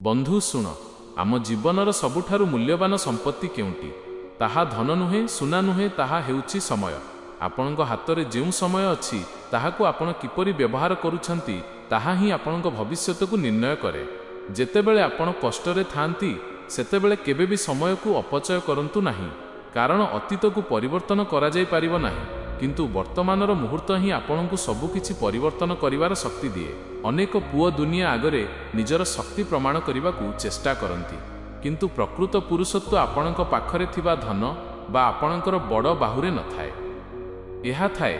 बंधु शुण आम जीवनर सबुठारु मूल्यवान संपत्ति केउंटी ताहा धन नुहे सुना नुहे ताहा हेउची समय। आपणक हातरे जेउ समय अछि ताहाकु आपण किपरि व्यवहार करूछंती ताहा ही आपणक भविष्यतकु निर्णय करे। जेतेबेले आपण कष्टरे थांती सेतेबेले केबे भी समयकु अपचय करंतु नाही, कारण अतीतकु परिवर्तन करा जाय पारिबो नाही, किंतु वर्तमानर मुहूर्त ही आपणकु सबु किछि परिवर्तन करिवार शक्ति दिए। अनेक पुओ दुनिया आगरे निजर शक्ति प्रमाण करिबाकु चेष्टा करंती, किंतु प्रकृत पुरुषत्व आपणक पाखरे थिबा धन बा आपणकर बड़ बाहुरे न थाए। एहा थाए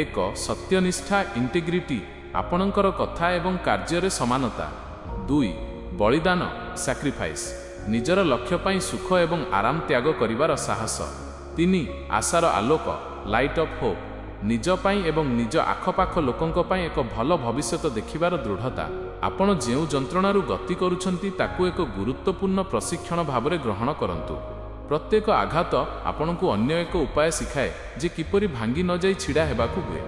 एक सत्यनिष्ठा इंटीग्रिटी, आपणकर कथा एवं कार्य समानता। 2 बलिदान सैक्रिफाइस, निजर लक्ष्य पाई सुख एवं आराम त्याग करिवार साहस। 3 आशार आलोक लाइट ऑफ होप, निज पाई एवं निज आखपाख लोकंक पाई एक भल भविष्यत देखिबार दृढ़ता। आपण जेउ जंत्रणारु गति करूछंती ताकू एक गुरुत्वपूर्ण प्रशिक्षण भावरे ग्रहण करंतु। प्रत्येक आघात आपणकु अन्य एक उपाय शिखाए जे किपरि भांगी न जाई छिड़ा हेबाकू हुए।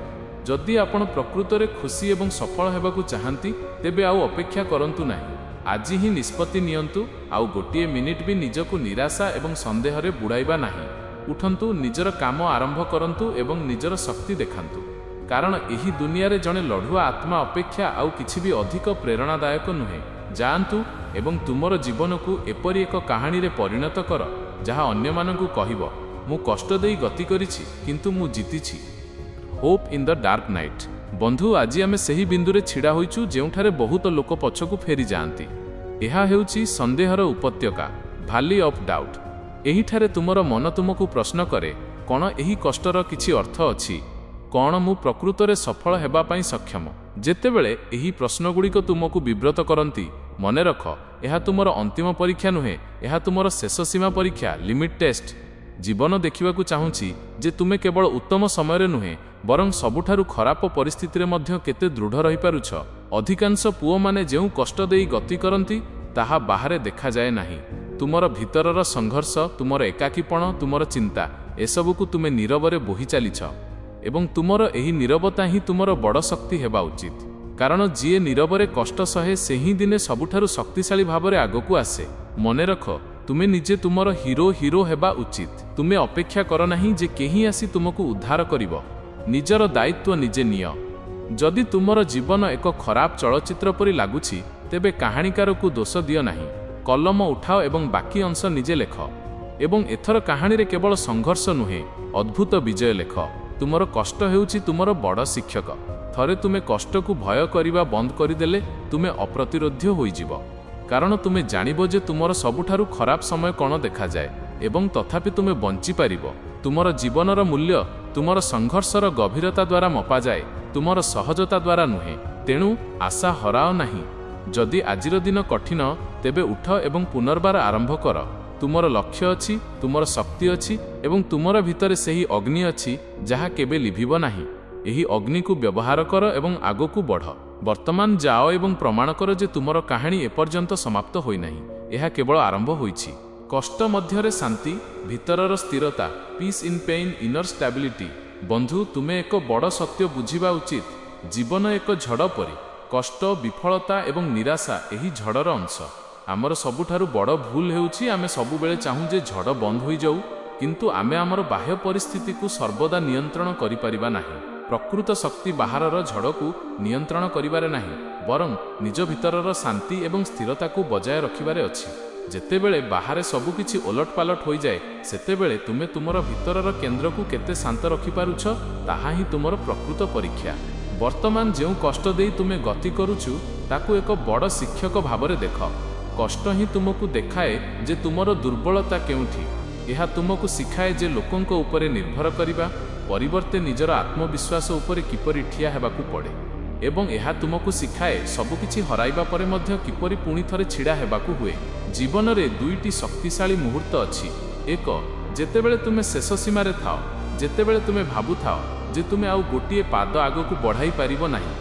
जदि आपण प्रकृतरे खुशी एवं सफल हेबाकू चाहंती तेबे आउ अपेक्षा करंतु नाही, आज ही निष्पत्ति नियंतु। आउ गोटिए मिनिट भी निजकु निराशा एवं संदेहरे बुड़ाइबा नाही। उठंतु, निजर काम आरंभ करंतु एवं निजर शक्ति देखांतु, कारण एही दुनिया रे जणे लढुआ आत्मा अपेक्षा आउ किछि भी अधिक प्रेरणादायक नुहे। जांतु एवं तुमर जीवन को एपरि एक कहानी रे परिणत कर जहा अन्य मानकु कहिबो, मु कष्ट देई गति करिछि किंतु मु जीतिछि। Hope in the dark night. बंधु, आज आमे सही बिंदु रे छिड़ा होइछु जेउठारे बहुत लोक पछकु फेरी जाआंती। एहा हेउछि संदेहर उपत्यका, भैली ऑफ डाउट। एहिठारे तुमर मन तुमको प्रश्न करे, कौन एही कष्टर किछि अर्थ अछि? कौन मु प्रकृतरे सफल हेबा पाई सक्षम? जेतेबेले एही प्रश्नगुड़िक तुमको विब्रत करंती, मने रख, एहा तुमर अंतिम परीक्षा नुहे, एहा तुमर शेष सीमा परीक्षा, लिमिट टेस्ट। जीवन देखिबाकू चाहूछि जे तुमे केवल उत्तम समय नुहे बरं सबुठारु खराब परिस्थिति रे मध्य केते दृढ़ रही पारुछ। अधिकांश पुओ माने जेउ कष्ट देई गति करंती ताहा बाहरे देखा जाए नाही। तुमर भितरर संघर्ष, तुमर एकाकीपण, तुमर चिंता, एसबुकु तुमे नीरवरे बोही चलीछ एवं तुमर एही नीरवता ही तुमर बड़ शक्ति हेबा उचित, कारण जीए नीरवरे कष्ट सहे से ही दिने सबुठारु शक्तिशाली भावरे आगकू आसे। मने रख, तुमे निजे तुमर हिरो हेबा उचित। तुमे अपेक्षा कर नाही जे केही आसी तुमको उद्धार करिवो। निजर दायित्व निजे निय। जदि तुमर जीवन एक खराब चलचित्र परि लागुछि तेबे कहानीकार को दोष दियो नाही। कलम उठाओ एवं बाकी अंश निजे लेख एवं एथर कहानी रे केवल संघर्ष नुहे, अद्भुत विजय लेख। तुमर कष्ट हेउछि तुमर बड़ शिक्षक। थरे तुमे कष्ट को भय करिबा बंद करिदेले तुमे अप्रतिरोध्य होइजिवो, कारण तुमे जानिबो जे तुमर सबुठारु खराब समय कोन देखा जाए एवं तथापि तुमे बंची पारिबो। तुमर जीवनर मूल्य तुमर संघर्षर गभीरता द्वारा मपा जाए, तुमर सहजता द्वारा नुहे। तेणु आशा हराओ नाही। जदि आजिर दिन कठिन तेबे उठ एवं पुनर्बार आरंभ कर। तुमर लक्ष्य अछि, तुमर शक्ति अछि एवं तुमर भितरे सेही अग्नि अछि जहा केबे लिभिबो नाही। एही अग्नि को व्यवहार कर एवं आगकू बढ़। वर्तमान जाओ एवं प्रमाण कर जे तुमर कहानी एपर्यंत समाप्त होई नाही, एहा केवल आरंभ होईछि। कष्ट मध्यरे शांति, भितरर स्थिरता, peace in pain, inner stability. बंधु, तुमे एक बड़ सत्य बुझिबा उचित। जीवन एक झड़ परी। कष्ट, विफलता एवं निराशा एही झड़र अंश। आमर सबुठारु बड़ भूल हेउछि आमे सबुबेले चाहू जे झड़ बंद होई जाऊ, किंतु आमे आमर बाह्य परिस्थिति को सर्वदा नियंत्रण करि परिबा नाही। प्रकृत शक्ति बाहरर झड़ को नियंत्रण करिबारे नाही, बरं निज भितरर शांति एवं स्थिरता को बजाय रखिबारे अछि। जेतेबेले बाहरे सबुकिछि ओलटपालट होई जाए सेतेबेले तुमे तुमर भितरर केंद्र को केते शांत रखि पारुछ ताहा ही तुमर प्रकृत परीक्षा। वर्तमान जेउ कष्ट देई तुमे गति करूछु ताकू एक बड़ शिक्षक भावरे देख। कष्ट ही तुमको देखाए जे तुमर दुर्बलता केउठी। एहा तुमको शिखाए जे लोकंक उपरे निर्भर करिबा परिवर्ते निजर आत्मविश्वास उपरे किपरि ठिया हेबाकू पड़े, एवं एहा तुमको शिखाए सबुकिछि हराइबा परे मध्य किपरि पुणी थरे छिड़ा हेबाकू हुए। जीवन रे दुईटी शक्तिशाली मुहूर्त अछि। एक, जेतेबेले तुमे शेष सीमा रे थाओ, जेतेबेले तुमे भाबु थाओ जे तुमे आउ गोटिए पाद आगकू बढ़ाई पारिबो नाही।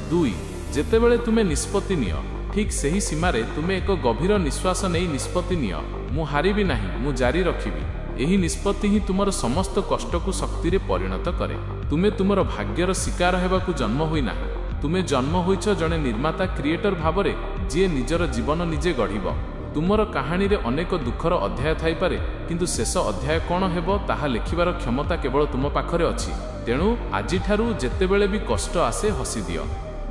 2, जेतेबेले तुमे निष्पत्ति नियो, ठीक सही सीमा रे तुमे एक गभीर निश्वास नहीं निष्पत्ति नियो, मु हारिबी नाही, मु जारी रखिबी। एही निष्पत्ति ही तुमर समस्त कष्ट को शक्ति रे परिणत करे। तुमे तुमर भाग्यर शिकार हेबाकू जन्म होई नाही, तुमे जन्म होइछ जणे निर्माता क्रिएटर भावरे ଯିଏ ନିଜର ଜୀବନ ନିଜେ ଗଢ଼ିବ। ତୁମର କାହାଣୀରେ ଅନେକ ଦୁଃଖର ଅଧ୍ୟାୟ ଥାଇପାରେ, କିନ୍ତୁ ଶେଷ ଅଧ୍ୟାୟ କ'ଣ ହେବ ତାହା ଲେଖିବାର କ୍ଷମତା କେବଳ ତୁମ ପାଖରେ ଅଛି। ତେଣୁ ଆଜିଠାରୁ ଯେତେବେଳେ ବି କଷ୍ଟ ଆସେ ହସିଦିଅ,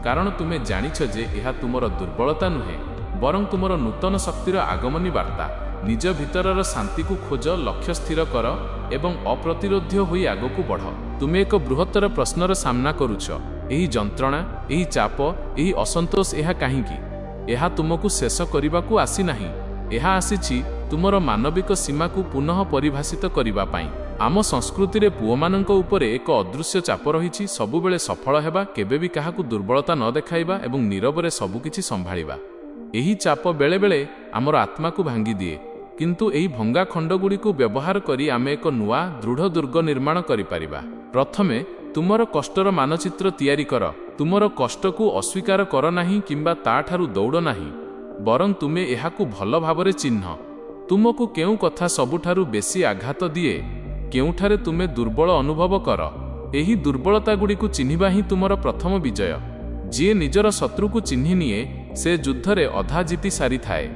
କାରଣ ତୁମେ ଜାଣିଛ ଯେ ଏହା ତୁମର ଦୁର୍ବଳତା ନୁହେଁ, ବରଂ ତୁମର ନୂତନ ଶକ୍ତିର ଆଗମନୀ ବାର୍ତ୍ତା। ନିଜ ଭିତରର ଶାନ୍ତିକୁ ଖୋଜ, ଲକ୍ଷ୍ୟ ସ୍ଥିର କର ଏବଂ ଅପ୍ରତିରୋଧ୍ୟ ହୋଇ ଆଗକୁ ବଢ଼। ତୁମେ ଏକ ବୃହତ୍ତର ପ୍ରଶ୍ନର ସାମ୍ନା କରୁଛ। ଏହି ଯନ୍ତ୍ରଣା, ଏହି ଚାପ, ଏହି ଅସନ୍ତୋଷ, ଏହା କାହିଁକି? ଏହା ତୁମକୁ ଶେଷ କରିବାକୁ ଆସିନାହିଁ। ଏହା ଆସିଛି ତୁମର ମାନବିକ ସୀମାକୁ ପୁନଃ ପରିଭାଷିତ କରିବା ପାଇଁ। ଆମ ସଂସ୍କୃତିରେ ପୁଅମାନଙ୍କ ଉପରେ ଏକ ଅଦୃଶ୍ୟ ଚାପ ରହିଛି, ସବୁବେଳେ ସଫଳ ହେବା, କେବେ ବି କାହାକୁ ଦୁର୍ବଳତା ନ ଦେଖାଇବା ଏବଂ ନୀରବରେ ସବୁକିଛି ସମ୍ଭାଳିବା। ଏହି ଚାପ ବେଳେବେଳେ ଆମର ଆତ୍ମାକୁ ଭାଙ୍ଗିଦିଏ, କିନ୍ତୁ ଏହି ଭଙ୍ଗା ଖଣ୍ଡଗୁଡ଼ିକୁ ବ୍ୟବହାର କରି ଆମେ ଏକ ନୂଆ ଦୃଢ଼ ଦୁର୍ଗ ନିର୍ମାଣ କରିପାରିବା। ପ୍ରଥମେ ତୁମର କଷ୍ଟର ମାନଚିତ୍ର ତିଆରି କର। ତୁମର କଷ୍ଟକୁ ଅସ୍ୱୀକାର କର ନାହିଁ କିମ୍ବା ତାଠାରୁ ଦୌଡ଼ ନାହିଁ, ବରଂ ତୁମେ ଏହାକୁ ଭଲ ଭାବରେ ଚିହ୍ନ। ତୁମକୁ କେଉଁ କଥା ସବୁଠାରୁ ବେଶୀ ଆଘାତ ଦିଏ, କେଉଁଠାରେ ତୁମେ ଦୁର୍ବଳ ଅନୁଭବ କର, ଏହି ଦୁର୍ବଳତାଗୁଡ଼ିକୁ ଚିହ୍ନିବା ହିଁ ତୁମର ପ୍ରଥମ ବିଜୟ। ଯିଏ ନିଜର ଶତ୍ରୁକୁ ଚିହ୍ନି ନିଏ, ସେ ଯୁଦ୍ଧରେ ଅଧା ଜିତି ସାରିଥାଏ।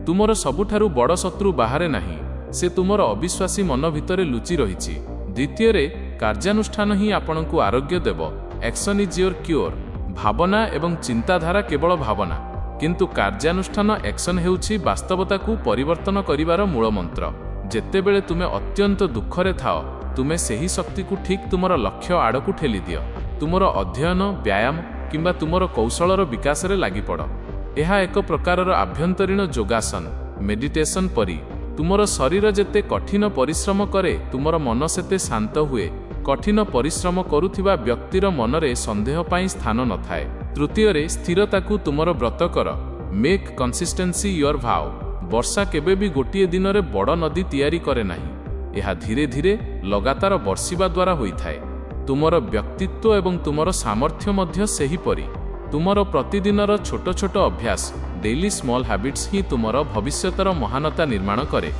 ତୁମର ସବୁଠାରୁ ବଡ଼ ଶତ୍ରୁ ବାହାରେ ନାହିଁ, ସେ ତୁମର ଅବିଶ୍ୱାସୀ ମନ ଭିତରେ ଲୁଚି ରହିଛି। ଦ୍ୱିତୀୟରେ, କାର୍ଯ୍ୟାନୁଷ୍ଠାନ ହିଁ ଆପଣଙ୍କୁ ଆରୋଗ୍ୟ ଦେବ। Action is your cure. ଭାବନା ଏବଂ ଚିନ୍ତାଧାରା କେବଳ ଭାବନା, କିନ୍ତୁ କାର୍ଯ୍ୟାନୁଷ୍ଠାନ ଆକ୍ସନ୍ ହେଉଛି ବାସ୍ତବତାକୁ ପରିବର୍ତ୍ତନ କରିବାର ମୂଳମନ୍ତ୍ର। ଯେତେବେଳେ ତୁମେ ଅତ୍ୟନ୍ତ ଦୁଃଖରେ ଥାଅ, ତୁମେ ସେହି ଶକ୍ତିକୁ ଠିକ୍ ତୁମର ଲକ୍ଷ୍ୟ ଆଡ଼କୁ ଠେଲିଦିଅ। ତୁମର ଅଧ୍ୟୟନ, ବ୍ୟାୟାମ କିମ୍ବା ତୁମର କୌଶଳର ବିକାଶରେ ଲାଗିପଡ଼। ଏହା ଏକ ପ୍ରକାରର ଆଭ୍ୟନ୍ତରୀଣ ଯୋଗାସନ, ମେଡିଟେସନ୍ ପରି। ତୁମର ଶରୀର ଯେତେ କଠିନ ପରିଶ୍ରମ କରେ, ତୁମର ମନ ସେତେ ଶାନ୍ତ ହୁଏ। କଠିନ ପରିଶ୍ରମ କରୁଥିବା ବ୍ୟକ୍ତିର ମନରେ ସନ୍ଦେହ ପାଇଁ ସ୍ଥାନ ନଥାଏ। ତୃତୀୟରେ, ସ୍ଥିରତାକୁ ତୁମର ବ୍ରତ କର। Make consistency your vow. ବର୍ଷା କେବେ ବି ଗୋଟିଏ ଦିନରେ ବଡ଼ ନଦୀ ତିଆରି କରେ ନାହିଁ, ଏହା ଧୀରେ ଧୀରେ ଲଗାତାର ବର୍ଷିବା ଦ୍ୱାରା ହୋଇଥାଏ। ତୁମର ବ୍ୟକ୍ତିତ୍ୱ ଏବଂ ତୁମର ସାମର୍ଥ୍ୟ ମଧ୍ୟ ସେହିପରି। ତୁମର ପ୍ରତିଦିନର ଛୋଟ ଛୋଟ ଅଭ୍ୟାସ, ଡେଲି ସ୍ମଲ୍ ହ୍ୟାବିଟ୍ସ ହିଁ ତୁମର ଭବିଷ୍ୟତର ମହାନତା ନିର୍ମାଣ କରେ।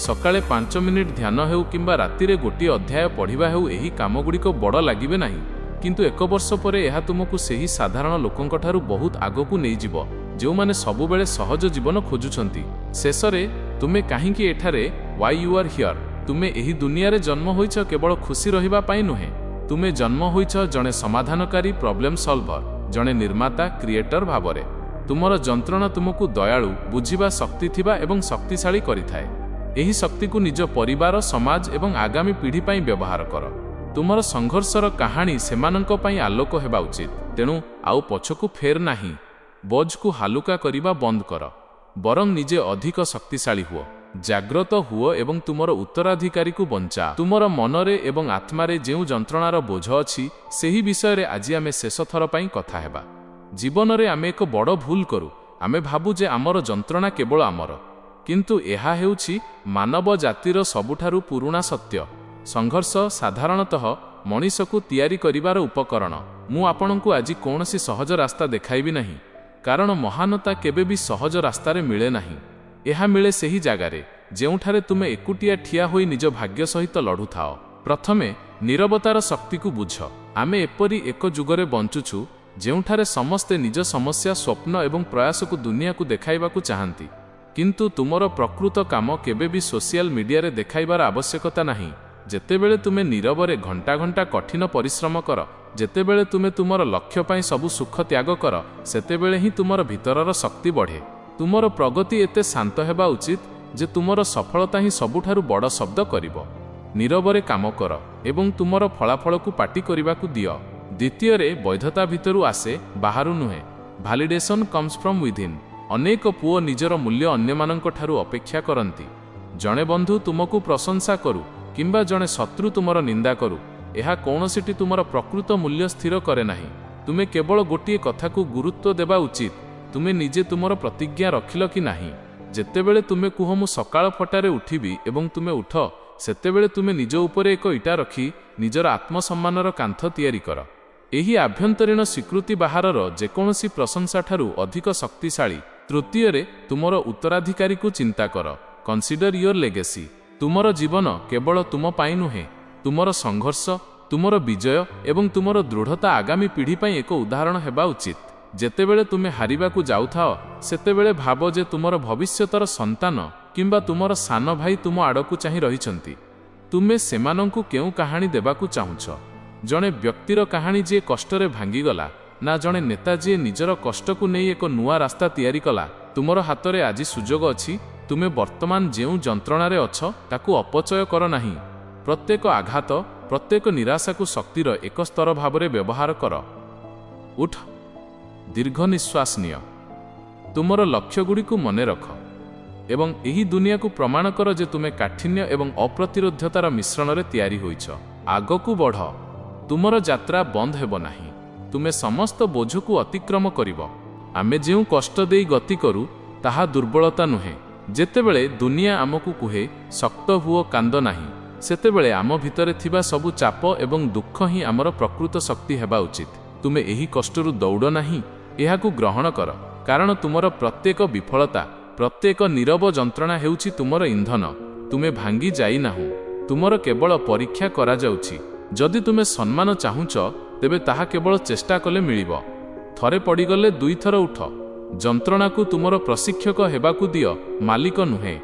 ସକାଳେ 5 ମିନିଟ୍ ଧ୍ୟାନ ହେଉ କିମ୍ବା ରାତିରେ ଗୋଟିଏ ଅଧ୍ୟାୟ ପଢ଼ିବା ହେଉ, ଏହି କାମଗୁଡ଼ିକ ବଡ଼ ଲାଗିବେ ନାହିଁ, କିନ୍ତୁ 1 ବର୍ଷ ପରେ ଏହା ତୁମକୁ ସେହି ସାଧାରଣ ଲୋକଙ୍କଠାରୁ ବହୁତ ଆଗକୁ ନେଇଯିବ, ଯେଉଁମାନେ ସବୁବେଳେ ସହଜ ଜୀବନ ଖୋଜୁଛନ୍ତି। ଶେଷରେ, ତୁମେ କାହିଁକି ଏଠାରେ? Why you are here. ତୁମେ ଏହି ଦୁନିଆରେ ଜନ୍ମ ହୋଇଛ କେବଳ ଖୁସି ରହିବା ପାଇଁ ନୁହେଁ। ତୁମେ ଜନ୍ମ ହୋଇଛ ଜଣେ ସମାଧାନକାରୀ, ପ୍ରୋବ୍ଲେମ୍ ସଲ୍ଭର, ଜଣେ ନିର୍ମାତା, କ୍ରିଏଟର ଭାବରେ। ତୁମର ଯନ୍ତ୍ରଣା ତୁମକୁ ଦୟାଳୁ, ବୁଝିବା ଶକ୍ତି ଥିବା ଏବଂ ଶକ୍ତିଶାଳୀ କରିଥାଏ। ଏହି ଶକ୍ତିକୁ ନିଜ ପରିବାର, ସମାଜ ଏବଂ ଆଗାମୀ ପିଢ଼ି ପାଇଁ ବ୍ୟବହାର କର। ତୁମର ସଂଘର୍ଷର କାହାଣୀ ସେମାନଙ୍କ ପାଇଁ ଆଲୋକ ହେବା ଉଚିତ। ତେଣୁ ଆଉ ପଛକୁ ଫେର ନାହିଁ। ବୋଝକୁ ହାଲୁକା କରିବା ବନ୍ଦ କର, ବରଂ ନିଜେ ଅଧିକ ଶକ୍ତିଶାଳୀ ହୁଅ। ଜାଗ୍ରତ ହୁଅ ଏବଂ ତୁମର ଉତ୍ତରାଧିକାରୀକୁ ବଞ୍ଚାଅ। ତୁମର ମନରେ ଏବଂ ଆତ୍ମାରେ ଯେଉଁ ଯନ୍ତ୍ରଣାର ବୋଝ ଅଛି, ସେହି ବିଷୟରେ ଆଜି ଆମେ ଶେଷ ଥର ପାଇଁ କଥା ହେବା। ଜୀବନରେ ଆମେ ଏକ ବଡ଼ ଭୁଲ କରୁ। ଆମେ ଭାବୁ ଯେ ଆମର ଯନ୍ତ୍ରଣା କେବଳ ଆମର, କିନ୍ତୁ ଏହା ହେଉଛି ମାନବ ଜାତିର ସବୁଠାରୁ ପୁରୁଣା ସତ୍ୟ। ସଂଘର୍ଷ ସାଧାରଣତଃ ମଣିଷକୁ ତିଆରି କରିବାର ଉପକରଣ। ମୁଁ ଆପଣଙ୍କୁ ଆଜି କୌଣସି ସହଜ ରାସ୍ତା ଦେଖାଇବି ନାହିଁ, କାରଣ ମହାନତା କେବେ ବି ସହଜ ରାସ୍ତାରେ ମିଳେ ନାହିଁ। ଏହା ମିଳେ ସେହି ଜାଗାରେ ଯେଉଁଠାରେ ତୁମେ ଏକୁଟିଆ ଠିଆ ହୋଇ ନିଜ ଭାଗ୍ୟ ସହିତ ଲଢ଼ୁଥାଅ। ପ୍ରଥମେ, ନୀରବତାର ଶକ୍ତିକୁ ବୁଝ। ଆମେ ଏପରି ଏକ ଯୁଗରେ ବଞ୍ଚୁଛୁ ଯେଉଁଠାରେ ସମସ୍ତେ ନିଜ ସମସ୍ୟା, ସ୍ୱପ୍ନ ଏବଂ ପ୍ରୟାସକୁ ଦୁନିଆକୁ ଦେଖାଇବାକୁ ଚାହାନ୍ତି, କିନ୍ତୁ ତୁମର ପ୍ରକୃତ କାମ କେବେ ବି ସୋସିଆଲ ମିଡିଆରେ ଦେଖାଇବାର ଆବଶ୍ୟକତା ନାହିଁ। ଯେତେବେଳେ ତୁମେ ନୀରବରେ ଘଣ୍ଟା ଘଣ୍ଟା କଠିନ ପରିଶ୍ରମ କର, ଯେତେବେଳେ ତୁମେ ତୁମର ଲକ୍ଷ୍ୟ ପାଇଁ ସବୁ ସୁଖ ତ୍ୟାଗ କର, ସେତେବେଳେ ହିଁ ତୁମର ଭିତରର ଶକ୍ତି ବଢ଼େ। ତୁମର ପ୍ରଗତି ଏତେ ଶାନ୍ତ ହେବା ଉଚିତ ଯେ ତୁମର ସଫଳତା ହିଁ ସବୁଠାରୁ ବଡ଼ ଶବ୍ଦ କରିବ। ନୀରବରେ କାମ କର ଏବଂ ତୁମର ଫଳାଫଳକୁ ପାଟି କରିବାକୁ ଦିଅ। ଦ୍ୱିତୀୟରେ, ବୈଧତା ଭିତରୁ ଆସେ, ବାହାରୁ ନୁହେଁ। Validation comes from within. ଅନେକ ପୁଅ ନିଜର ମୂଲ୍ୟ ଅନ୍ୟମାନଙ୍କ ଠାରୁ ଅପେକ୍ଷା କରନ୍ତି। ଜଣେ ବନ୍ଧୁ ତୁମକୁ ପ୍ରଶଂସା କରୁ କିମ୍ବା ଜଣେ ଶତ୍ରୁ ତୁମର ନିନ୍ଦା କରୁ, ଏହା କୌଣସିଟି ତୁମର ପ୍ରକୃତ ମୂଲ୍ୟ ସ୍ଥିର କରେ ନାହିଁ। ତୁମେ କେବଳ ଗୋଟିଏ କଥାକୁ ଗୁରୁତ୍ୱ ଦେବା ଉଚିତ, ତୁମେ ନିଜେ ତୁମର ପ୍ରତିଜ୍ଞା ରଖିଲ କି ନାହିଁ। ଯେତେବେଳେ ତୁମେ କୁହ ମୁଁ ସକାଳ 5ଟାରେ ଉଠିବି ଏବଂ ତୁମେ ଉଠ, ସେତେବେଳେ ତୁମେ ନିଜ ଉପରେ ଏକ ଇଟା ରଖି ନିଜର ଆତ୍ମସମ୍ମାନର କାନ୍ଥ ତିଆରି କର। ଏହି ଆଭ୍ୟନ୍ତରୀଣ ସ୍ୱୀକୃତି ବାହାରର ଯେକୌଣସି ପ୍ରଶଂସାଠାରୁ ଅଧିକ ଶକ୍ତିଶାଳୀ। ତୃତୀୟରେ, ତୁମର ଉତ୍ତରାଧିକାରୀକୁ ଚିନ୍ତା କର। Consider your legacy. ତୁମର ଜୀବନ କେବଳ ତୁମ ପାଇଁ ନୁହେଁ, ତୁମର ସଂଘର୍ଷ, ତୁମର ବିଜୟ ଏବଂ ତୁମର ଦୃଢ଼ତା ଆଗାମୀ ପିଢ଼ି ପାଇଁ ଏକ ଉଦାହରଣ ହେବା ଉଚିତ। ଯେତେବେଳେ ତୁମେ ହାରିବାକୁ ଯାଉଥାଅ ସେତେବେଳେ ଭାବ ଯେ ତୁମର ଭବିଷ୍ୟତର ସନ୍ତାନ କିମ୍ବା ତୁମର ସାନ ଭାଇ ତୁମ ଆଡ଼କୁ ଚାହିଁ ରହିଛନ୍ତି। ତୁମେ ସେମାନଙ୍କୁ କେଉଁ କାହାଣୀ ଦେବାକୁ ଚାହୁଁଛ? ଜଣେ ବ୍ୟକ୍ତିର କାହାଣୀ ଯିଏ କଷ୍ଟରେ ଭାଙ୍ଗିଗଲା, ନା ଜଣେ ନେତା ଯିଏ ନିଜର କଷ୍ଟକୁ ନେଇ ଏକ ନୂଆ ରାସ୍ତା ତିଆରି କଲା? ତୁମର ହାତରେ ଆଜି ସୁଯୋଗ ଅଛି। ତୁମେ ବର୍ତ୍ତମାନ ଯେଉଁ ଯନ୍ତ୍ରଣାରେ ଅଛ ତାକୁ ଅପଚୟ କର ନାହିଁ। ପ୍ରତ୍ୟେକ ଆଘାତ, ପ୍ରତ୍ୟେକ ନିରାଶାକୁ ଶକ୍ତିର ଏକ ସ୍ତର ଭାବରେ ବ୍ୟବହାର କର। ଉଠ, ଦୀର୍ଘ ନିଶ୍ୱାସ ନିଅ, ତୁମର ଲକ୍ଷ୍ୟଗୁଡ଼ିକୁ ମନେ ରଖ ଏବଂ ଏହି ଦୁନିଆକୁ ପ୍ରମାଣ କର ଯେ ତୁମେ କାଠିନ୍ୟ ଏବଂ ଅପ୍ରତିରୋଧ୍ୟତାର ମିଶ୍ରଣରେ ତିଆରି ହୋଇଛ। ଆଗକୁ ବଢ଼, ତୁମର ଯାତ୍ରା ବନ୍ଦ ହେବ ନାହିଁ। ତୁମେ ସମସ୍ତ ବୋଝକୁ ଅତିକ୍ରମ କରିବ। ଆମେ ଯେଉଁ କଷ୍ଟ ଦେଇ ଗତି କରୁ ତାହା ଦୁର୍ବଳତା ନୁହେଁ। ଯେତେବେଳେ ଦୁନିଆ ଆମକୁ କୁହେ ଶକ୍ତ ହୁଅ, କାନ୍ଦ ନାହିଁ, ସେତେବେଳେ ଆମ ଭିତରେ ଥିବା ସବୁ ଚାପ ଏବଂ ଦୁଃଖ ହିଁ ଆମର ପ୍ରକୃତ ଶକ୍ତି ହେବା ଉଚିତ। ତୁମେ ଏହି କଷ୍ଟରୁ ଦୌଡ଼ ନାହିଁ, ଏହାକୁ ଗ୍ରହଣ କର, କାରଣ ତୁମର ପ୍ରତ୍ୟେକ ବିଫଳତା, ପ୍ରତ୍ୟେକ ନୀରବ ଯନ୍ତ୍ରଣା ହେଉଛି ତୁମର ଇନ୍ଧନ। ତୁମେ ଭାଙ୍ଗି ଯାଇନାହୁଁ, ତୁମର କେବଳ ପରୀକ୍ଷା କରାଯାଉଛି। ଯଦି ତୁମେ ସମ୍ମାନ ଚାହୁଁଛ ତେବେ ତାହା କେବଳ ଚେଷ୍ଟା କଲେ ମିଳିବ। ଥରେ ପଡ଼ିଗଲେ ଦୁଇଥର ଉଠ। ଯନ୍ତ୍ରଣାକୁ ତୁମର ପ୍ରଶିକ୍ଷକ ହେବାକୁ ଦିଅ, ମାଲିକ ନୁହେଁ।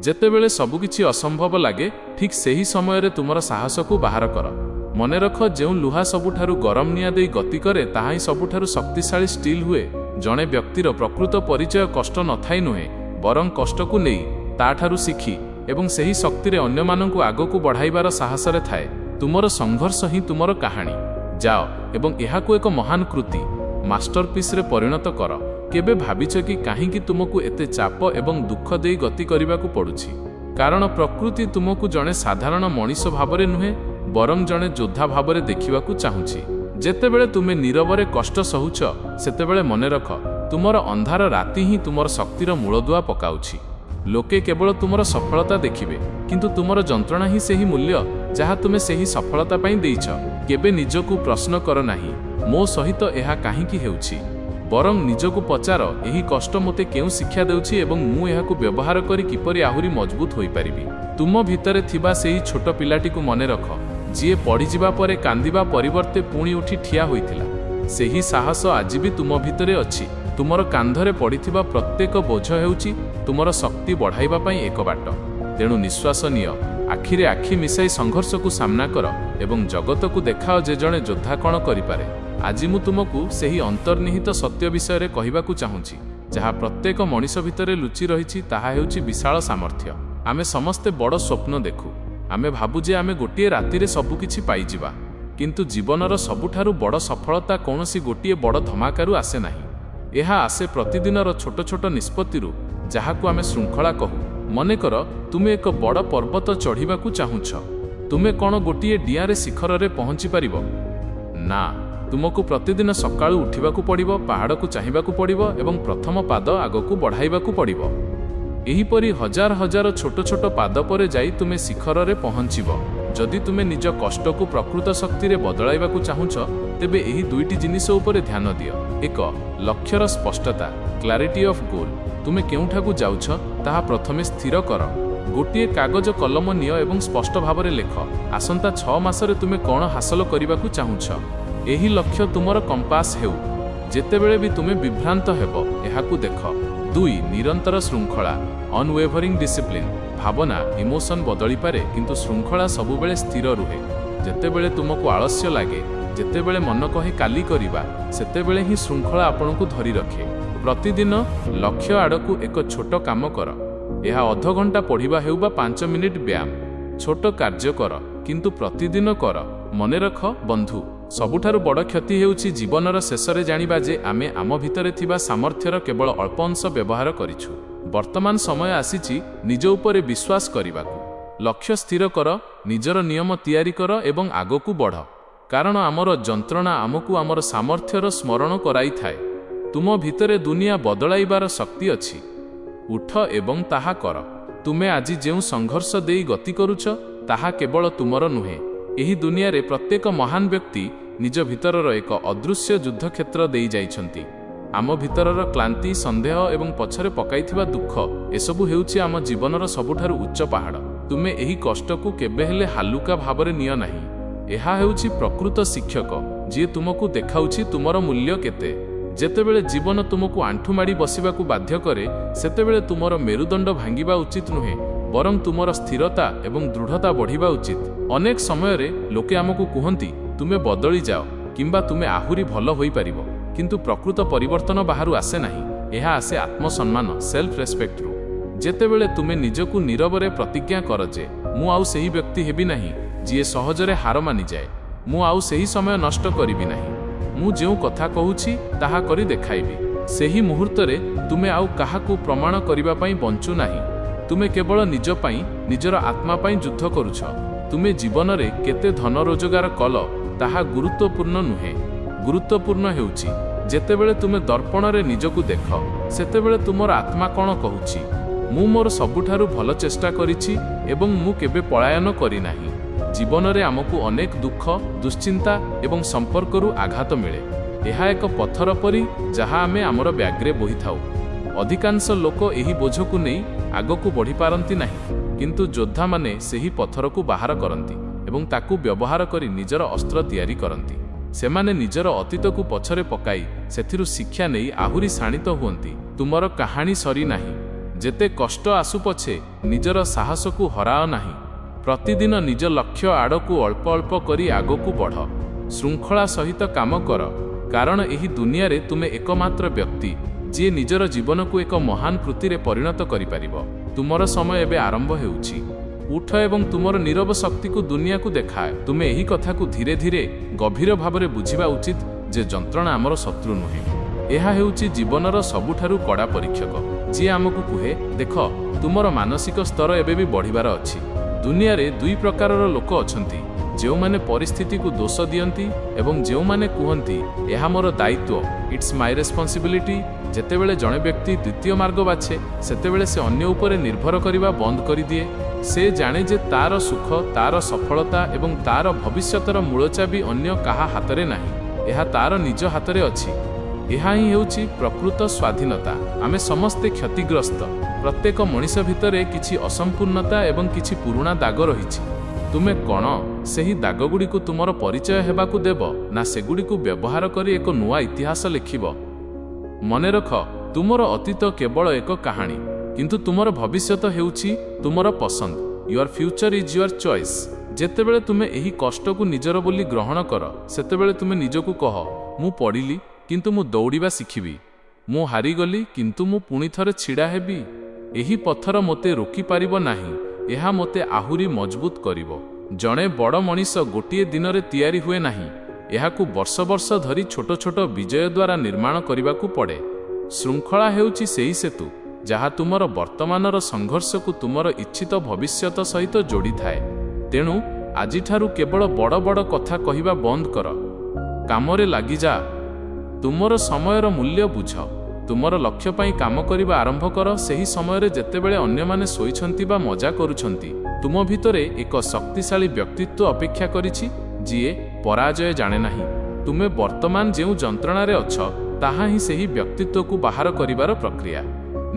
ଯେତେବେଳେ ସବୁକିଛି ଅସମ୍ଭବ ଲାଗେ ଠିକ୍ ସେହି ସମୟରେ ତୁମର ସାହସକୁ ବାହାର କର। ମନେ ରଖ, ଯେଉଁ ଲୁହା ସବୁଠାରୁ ଗରମ ନିଆଁ ଦେଇ ଗତି କରେ ତାହା ହିଁ ସବୁଠାରୁ ଶକ୍ତିଶାଳୀ ଷ୍ଟିଲ୍ ହୁଏ। ଜଣେ ବ୍ୟକ୍ତିର ପ୍ରକୃତ ପରିଚୟ କଷ୍ଟ ନଥାଇ ନୁହେଁ, ବରଂ କଷ୍ଟକୁ ନେଇ, ତାଠାରୁ ଶିଖି ଏବଂ ସେହି ଶକ୍ତିରେ ଅନ୍ୟମାନଙ୍କୁ ଆଗକୁ ବଢ଼ାଇବାର ସାହସରେ ଥାଏ। ତୁମର ସଂଘର୍ଷ ହିଁ ତୁମର କାହାଣୀ। ଯାଅ ଏବଂ ଏହାକୁ ଏକ ମହାନ କୃତି, ମାଷ୍ଟରପିସ୍ରେ ପରିଣତ କର। କେବେ ଭାବିଛ କି କାହିଁକି ତୁମକୁ ଏତେ ଚାପ ଏବଂ ଦୁଃଖ ଦେଇ ଗତି କରିବାକୁ ପଡ଼ୁଛି? କାରଣ ପ୍ରକୃତି ତୁମକୁ ଜଣେ ସାଧାରଣ ମଣିଷ ଭାବରେ ନୁହେଁ, ବରଂ ଜଣେ ଯୋଦ୍ଧା ଭାବରେ ଦେଖିବାକୁ ଚାହୁଁଛି। ଯେତେବେଳେ ତୁମେ ନୀରବରେ କଷ୍ଟ ସହୁଛ ସେତେବେଳେ ମନେ ରଖ, ତୁମର ଅନ୍ଧାର ରାତି ହିଁ ତୁମର ଶକ୍ତିର ମୂଳଦୁଆ ପକାଉଛି। ଲୋକେ କେବଳ ତୁମର ସଫଳତା ଦେଖିବେ, କିନ୍ତୁ ତୁମର ଯନ୍ତ୍ରଣା ହିଁ ସେହି ମୂଲ୍ୟ ଯାହା ତୁମେ ସେହି ସଫଳତା ପାଇଁ ଦେଇଛ। କେବେ ନିଜକୁ ପ୍ରଶ୍ନ କର ନାହିଁ, ମୋ ସହିତ ଏହା କାହିଁକି ହେଉଛି? ବରଂ ନିଜକୁ ପଚାର, ଏହି କଷ୍ଟ ମୋତେ କେଉଁ ଶିକ୍ଷା ଦେଉଛି ଏବଂ ମୁଁ ଏହାକୁ ବ୍ୟବହାର କରି କିପରି ଆହୁରି ମଜବୁତ ହୋଇପାରିବି? ତୁମ ଭିତରେ ଥିବା ସେହି ଛୋଟ ପିଲାଟିକୁ ମନେ ରଖ, ଯିଏ ପଡ଼ିଯିବା ପରେ କାନ୍ଦିବା ପରିବର୍ତ୍ତେ ପୁଣି ଉଠି ଠିଆ ହୋଇଥିଲା। ସେହି ସାହସ ଆଜି ବି ତୁମ ଭିତରେ ଅଛି। ତୁମର କାନ୍ଧରେ ପଡ଼ିଥିବା ପ୍ରତ୍ୟେକ ବୋଝ ହେଉଛି ତୁମର ଶକ୍ତି ବଢ଼ାଇବା ପାଇଁ ଏକ ବାଟ। ତେଣୁ ନିଶ୍ୱାସ ନିଅ, ଆଖିରେ ଆଖି ମିଶାଇ ସଂଘର୍ଷକୁ ସାମ୍ନା କର ଏବଂ ଜଗତକୁ ଦେଖାଅ ଯେ ଜଣେ ଯୋଦ୍ଧା କ'ଣ କରିପାରେ। ଆଜି ମୁଁ ତୁମକୁ ସେହି ଅନ୍ତର୍ନିହିତ ସତ୍ୟ ବିଷୟରେ କହିବାକୁ ଚାହୁଁଛି, ଯାହା ପ୍ରତ୍ୟେକ ମଣିଷ ଭିତରେ ଲୁଚି ରହିଛି। ତାହା ହେଉଛି ବିଶାଳ ସାମର୍ଥ୍ୟ। ଆମେ ସମସ୍ତେ ବଡ଼ ସ୍ୱପ୍ନ ଦେଖୁ। ଆମେ ଭାବୁ ଯେ ଆମେ ଗୋଟିଏ ରାତିରେ ସବୁକିଛି ପାଇଯିବା, କିନ୍ତୁ ଜୀବନର ସବୁଠାରୁ ବଡ଼ ସଫଳତା କୌଣସି ଗୋଟିଏ ବଡ଼ ଧମାକାରୁ ଆସେ ନାହିଁ। ଏହା ଆସେ ପ୍ରତିଦିନର ଛୋଟ ଛୋଟ ନିଷ୍ପତ୍ତିରୁ, ଯାହାକୁ ଆମେ ଶୃଙ୍ଖଳା କହୁ। ମନେକର, ତୁମେ ଏକ ବଡ଼ ପର୍ବତ ଚଢ଼ିବାକୁ ଚାହୁଁଛ। ତୁମେ କ'ଣ ଗୋଟିଏ ଡିଆଁରେ ଶିଖରରେ ପହଞ୍ଚି ପାରିବ? ନା, ତୁମକୁ ପ୍ରତିଦିନ ସକାଳୁ ଉଠିବାକୁ ପଡ଼ିବ, ପାହାଡ଼କୁ ଚାହିଁବାକୁ ପଡ଼ିବ ଏବଂ ପ୍ରଥମ ପାଦ ଆଗକୁ ବଢ଼ାଇବାକୁ ପଡ଼ିବ। ଏହିପରି ହଜାର ହଜାର ଛୋଟ ଛୋଟ ପାଦ ପରେ ଯାଇ ତୁମେ ଶିଖରରେ ପହଞ୍ଚିବ। ଯଦି ତୁମେ ନିଜ କଷ୍ଟକୁ ପ୍ରକୃତ ଶକ୍ତିରେ ବଦଳାଇବାକୁ ଚାହୁଁଛ, ତେବେ ଏହି ଦୁଇଟି ଜିନିଷ ଉପରେ ଧ୍ୟାନ ଦିଅ। 1. ଲକ୍ଷ୍ୟର ସ୍ପଷ୍ଟତା, କ୍ଲାରିଟି ଅଫ୍ ଗୋଲ୍। ତୁମେ କେଉଁଠାକୁ ଯାଉଛ ତାହା ପ୍ରଥମେ ସ୍ଥିର କର। ଗୋଟିଏ କାଗଜ କଲମ ନିଅ ଏବଂ ସ୍ପଷ୍ଟ ଭାବରେ ଲେଖ, ଆସନ୍ତା 6 ମାସରେ ତୁମେ କ'ଣ ହାସଲ କରିବାକୁ ଚାହୁଁଛ। ଏହି ଲକ୍ଷ୍ୟ ତୁମର କମ୍ପାସ ହେଉ। ଯେତେବେଳେ ବି ତୁମେ ବିଭ୍ରାନ୍ତ ହେବ, ଏହାକୁ ଦେଖ। 2. ନିରନ୍ତର ଶୃଙ୍ଖଳା, ଅନୱେଭରିଂ ଡିସିପ୍ଲିନ୍। ଭାବନା, ଇମୋସନ୍ ବଦଳିପାରେ, କିନ୍ତୁ ଶୃଙ୍ଖଳା ସବୁବେଳେ ସ୍ଥିର ରୁହେ। ଯେତେବେଳେ ତୁମକୁ ଆଳସ୍ୟ ଲାଗେ, ଯେତେବେଳେ ମନ କହେ କାଲି କରିବା, ସେତେବେଳେ ହିଁ ଶୃଙ୍ଖଳା ଆପଣଙ୍କୁ ଧରି ରଖେ। ପ୍ରତିଦିନ ଲକ୍ଷ୍ୟ ଆଡ଼କୁ ଏକ ଛୋଟ କାମ କର। ଏହା ଅଧଘଣ୍ଟା ପଢ଼ିବା ହେଉ ବା 5 ମିନିଟ୍ ବ୍ୟାୟାମ। ଛୋଟ କାର୍ଯ୍ୟ କର, କିନ୍ତୁ ପ୍ରତିଦିନ କର। ମନେ ରଖ ବନ୍ଧୁ, ସବୁଠାରୁ ବଡ଼ କ୍ଷତି ହେଉଛି ଜୀବନର ଶେଷରେ ଜାଣିବା ଯେ ଆମେ ଆମ ଭିତରେ ଥିବା ସାମର୍ଥ୍ୟର କେବଳ ଅଳ୍ପ ଅଂଶ ବ୍ୟବହାର କରିଛୁ। ବର୍ତ୍ତମାନ ସମୟ ଆସିଛି ନିଜ ଉପରେ ବିଶ୍ୱାସ କରିବାକୁ। ଲକ୍ଷ୍ୟ ସ୍ଥିର କର, ନିଜର ନିୟମ ତିଆରି କର ଏବଂ ଆଗକୁ ବଢ଼। କାରଣ ଆମର ଯନ୍ତ୍ରଣା ଆମକୁ ଆମର ସାମର୍ଥ୍ୟର ସ୍ମରଣ କରାଇଥାଏ। ତୁମ ଭିତରେ ଦୁନିଆ ବଦଳାଇବାର ଶକ୍ତି ଅଛି। ଉଠ ଏବଂ ତାହା କର। ତୁମେ ଆଜି ଯେଉଁ ସଂଘର୍ଷ ଦେଇ ଗତି କରୁଛ, ତାହା କେବଳ ତୁମର ନୁହେଁ। ଏହି ଦୁନିଆରେ ପ୍ରତ୍ୟେକ ମହାନ ବ୍ୟକ୍ତି ନିଜ ଭିତରର ଏକ ଅଦୃଶ୍ୟ ଯୁଦ୍ଧକ୍ଷେତ୍ର ଦେଇ ଯାଇଛନ୍ତି। ଆମ ଭିତରର କ୍ଳାନ୍ତି, ସନ୍ଦେହ ଏବଂ ପଛରେ ପକାଇଥିବା ଦୁଃଖ, ଏସବୁ ହେଉଛି ଆମ ଜୀବନର ସବୁଠାରୁ ଉଚ୍ଚ ପାହାଡ଼। ତୁମେ ଏହି କଷ୍ଟକୁ କେବେ ହେଲେ ହାଲୁକା ଭାବରେ ନିଅ ନାହିଁ। ଏହା ହେଉଛି ପ୍ରକୃତ ଶିକ୍ଷକ, ଯିଏ ତୁମକୁ ଦେଖାଉଛି ତୁମର ମୂଲ୍ୟ କେତେ। ଯେତେବେଳେ ଜୀବନ ତୁମକୁ ଆଣ୍ଠୁ ମାଡ଼ି ବସିବାକୁ ବାଧ୍ୟ କରେ ସେତେବେଳେ ତୁମର ମେରୁଦଣ୍ଡ ଭାଙ୍ଗିବା ଉଚିତ ନୁହେଁ, ବରଂ ତୁମର ସ୍ଥିରତା ଏବଂ ଦୃଢ଼ତା ବଢ଼ିବା ଉଚିତ। ଅନେକ ସମୟରେ ଲୋକେ ଆମକୁ କୁହନ୍ତି ତୁମେ ବଦଳି ଯାଅ କିମ୍ବା ତୁମେ ଆହୁରି ଭଲ ହୋଇପାରିବ, କିନ୍ତୁ ପ୍ରକୃତ ପରିବର୍ତ୍ତନ ବାହାରୁ ଆସେ ନାହିଁ, ଏହା ଆସେ ଆତ୍ମସମ୍ମାନ ସେଲ୍ଫ ରେସ୍ପେକ୍ଟରୁ। ଯେତେବେଳେ ତୁମେ ନିଜକୁ ନୀରବରେ ପ୍ରତିଜ୍ଞା କର ଯେ ମୁଁ ଆଉ ସେହି ବ୍ୟକ୍ତି ହେବି ନାହିଁ ଯିଏ ସହଜରେ ହାର ମାନିଯାଏ, ମୁଁ ଆଉ ସେହି ସମୟ ନଷ୍ଟ କରିବି ନାହିଁ, ମୁଁ ଯେଉଁ କଥା କହୁଛି ତାହା କରି ଦେଖାଇବି, ସେହି ମୁହୂର୍ତ୍ତରେ ତୁମେ ଆଉ କାହାକୁ ପ୍ରମାଣ କରିବା ପାଇଁ ବଞ୍ଚୁ ନାହିଁ। ତୁମେ କେବଳ ନିଜ ପାଇଁ, ନିଜର ଆତ୍ମା ପାଇଁ ଯୁଦ୍ଧ କରୁଛ। ତୁମେ ଜୀବନରେ କେତେ ଧନ ରୋଜଗାର କଲ ତାହା ଗୁରୁତ୍ୱପୂର୍ଣ୍ଣ ନୁହେଁ। ଗୁରୁତ୍ୱପୂର୍ଣ୍ଣ ହେଉଛି ଯେତେବେଳେ ତୁମେ ଦର୍ପଣରେ ନିଜକୁ ଦେଖ ସେତେବେଳେ ତୁମର ଆତ୍ମା କ'ଣ କହୁଛି, ମୁଁ ମୋର ସବୁଠାରୁ ଭଲ ଚେଷ୍ଟା କରିଛି ଏବଂ ମୁଁ କେବେ ପଳାୟନ କରିନାହିଁ। ଜୀବନରେ ଆମକୁ ଅନେକ ଦୁଃଖ, ଦୁଶ୍ଚିନ୍ତା ଏବଂ ସମ୍ପର୍କରୁ ଆଘାତ ମିଳେ। ଏହା ଏକ ପଥର ପରି ଯାହା ଆମେ ଆମର ବ୍ୟାଗ୍ରେ ବୋହିଥାଉ। ଅଧିକାଂଶ ଲୋକ ଏହି ବୋଝକୁ ନେଇ ଆଗକୁ ବଢ଼ିପାରନ୍ତି ନାହିଁ, କିନ୍ତୁ ଯୋଦ୍ଧାମାନେ ସେହି ପଥରକୁ ବାହାର କରନ୍ତି ଏବଂ ତାକୁ ବ୍ୟବହାର କରି ନିଜର ଅସ୍ତ୍ର ତିଆରି କରନ୍ତି। ସେମାନେ ନିଜର ଅତୀତକୁ ପଛରେ ପକାଇ ସେଥିରୁ ଶିକ୍ଷା ନେଇ ଆହୁରି ଶାଣିତ ହୁଅନ୍ତି। ତୁମର କାହାଣୀ ସରି ନାହିଁ। ଯେତେ କଷ୍ଟ ଆସୁ ପଛେ ନିଜର ସାହସକୁ ହରାଅ ନାହିଁ। ପ୍ରତିଦିନ ନିଜ ଲକ୍ଷ୍ୟ ଆଡ଼କୁ ଅଳ୍ପ ଅଳ୍ପ କରି ଆଗକୁ ବଢ଼। ଶୃଙ୍ଖଳା ସହିତ କାମ କର, କାରଣ ଏହି ଦୁନିଆରେ ତୁମେ ଏକମାତ୍ର ବ୍ୟକ୍ତି ଯିଏ ନିଜର ଜୀବନକୁ ଏକ ମହାନ କୃତିରେ ପରିଣତ କରିପାରିବ। ତୁମର ସମୟ ଏବେ ଆରମ୍ଭ ହେଉଛି। ଉଠ ଏବଂ ତୁମର ନୀରବ ଶକ୍ତିକୁ ଦୁନିଆକୁ ଦେଖାଅ। ତୁମେ ଏହି କଥାକୁ ଧୀରେ ଧୀରେ ଗଭୀର ଭାବରେ ବୁଝିବା ଉଚିତ ଯେ ଯନ୍ତ୍ରଣା ଆମର ଶତ୍ରୁ ନୁହେଁ। ଏହା ହେଉଛି ଜୀବନର ସବୁଠାରୁ କଡ଼ା ପରୀକ୍ଷକ, ଯିଏ ଆମକୁ କୁହେ ଦେଖ ତୁମର ମାନସିକ ସ୍ତର ଏବେ ବି ବଢ଼ିବାର ଅଛି। ଦୁନିଆରେ ଦୁଇ ପ୍ରକାରର ଲୋକ ଅଛନ୍ତି, ଯେଉଁମାନେ ପରିସ୍ଥିତିକୁ ଦୋଷ ଦିଅନ୍ତି ଏବଂ ଯେଉଁମାନେ କୁହନ୍ତି ଏହା ମୋର ଦାୟିତ୍ୱ, ଇଟ୍ସ ମାଇ ରେସ୍ପନ୍ସିବିଲିଟି। ଯେତେବେଳେ ଜଣେ ବ୍ୟକ୍ତି ଦ୍ୱିତୀୟ ମାର୍ଗ ବାଛେ ସେତେବେଳେ ସେ ଅନ୍ୟ ଉପରେ ନିର୍ଭର କରିବା ବନ୍ଦ କରିଦିଏ। ସେ ଜାଣେ ଯେ ତାର ସୁଖ, ତାର ସଫଳତା ଏବଂ ତାର ଭବିଷ୍ୟତର ମୂଳଚାବି ଅନ୍ୟ କାହା ହାତରେ ନାହିଁ, ଏହା ତାର ନିଜ ହାତରେ ଅଛି। ଏହା ହିଁ ହେଉଛି ପ୍ରକୃତ ସ୍ୱାଧୀନତା। ଆମେ ସମସ୍ତେ କ୍ଷତିଗ୍ରସ୍ତ। ପ୍ରତ୍ୟେକ ମଣିଷ ଭିତରେ କିଛି ଅସମ୍ପୂର୍ଣ୍ଣତା ଏବଂ କିଛି ପୁରୁଣା ଦାଗ ରହିଛି। ତୁମେ କ'ଣ ସେହି ଦାଗଗୁଡ଼ିକୁ ତୁମର ପରିଚୟ ହେବାକୁ ଦେବ, ନା ସେଗୁଡ଼ିକୁ ବ୍ୟବହାର କରି ଏକ ନୂଆ ଇତିହାସ ଲେଖିବ? ମନେ ରଖ, ତୁମର ଅତୀତ କେବଳ ଏକ କାହାଣୀ, କିନ୍ତୁ ତୁମର ଭବିଷ୍ୟତ ହେଉଛି ତୁମର ପସନ୍ଦ। Your future is your choice. ଯେତେବେଳେ ତୁମେ ଏହି କଷ୍ଟକୁ ନିଜର ବୋଲି ଗ୍ରହଣ କର ସେତେବେଳେ ତୁମେ ନିଜକୁ କହ ମୁଁ ପଡ଼ିଲି କିନ୍ତୁ ମୁଁ ଦୌଡ଼ିବା ଶିଖିବି, ମୁଁ ହାରିଗଲି କିନ୍ତୁ ମୁଁ ପୁଣି ଥରେ ଛିଡ଼ା ହେବି। ଏହି ପଥର ମୋତେ ରୋକିପାରିବ ନାହିଁ, ଏହା ମୋତେ ଆହୁରି ମଜବୁତ କରିବ। ଜଣେ ବଡ଼ ମଣିଷ ଗୋଟିଏ ଦିନରେ ତିଆରି ହୁଏ ନାହିଁ, ଏହାକୁ ବର୍ଷ ବର୍ଷ ଧରି ଛୋଟ ଛୋଟ ବିଜୟ ଦ୍ୱାରା ନିର୍ମାଣ କରିବାକୁ ପଡ଼େ। ଶୃଙ୍ଖଳା ହେଉଛି ସେହି ସେତୁ ଯାହା ତୁମର ବର୍ତ୍ତମାନର ସଂଘର୍ଷକୁ ତୁମର ଇଚ୍ଛିତ ଭବିଷ୍ୟତ ସହିତ ଯୋଡ଼ିଥାଏ। ତେଣୁ ଆଜିଠାରୁ କେବଳ ବଡ଼ ବଡ଼ କଥା କହିବା ବନ୍ଦ କର, କାମରେ ଲାଗିଯା। ତୁମର ସମୟର ମୂଲ୍ୟ ବୁଝ। ତୁମର ଲକ୍ଷ୍ୟ ପାଇଁ କାମ କରିବା ଆରମ୍ଭ କର ସେହି ସମୟରେ ଯେତେବେଳେ ଅନ୍ୟମାନେ ଶୋଇଛନ୍ତି ବା ମଜା କରୁଛନ୍ତି। ତୁମ ଭିତରେ ଏକ ଶକ୍ତିଶାଳୀ ବ୍ୟକ୍ତିତ୍ୱ ଅପେକ୍ଷା କରିଛି ଯିଏ ପରାଜୟ ଜାଣେ ନାହିଁ। ତୁମେ ବର୍ତ୍ତମାନ ଯେଉଁ ଯନ୍ତ୍ରଣାରେ ଅଛ ତାହା ହିଁ ସେହି ବ୍ୟକ୍ତିତ୍ୱକୁ ବାହାର କରିବାର ପ୍ରକ୍ରିୟା।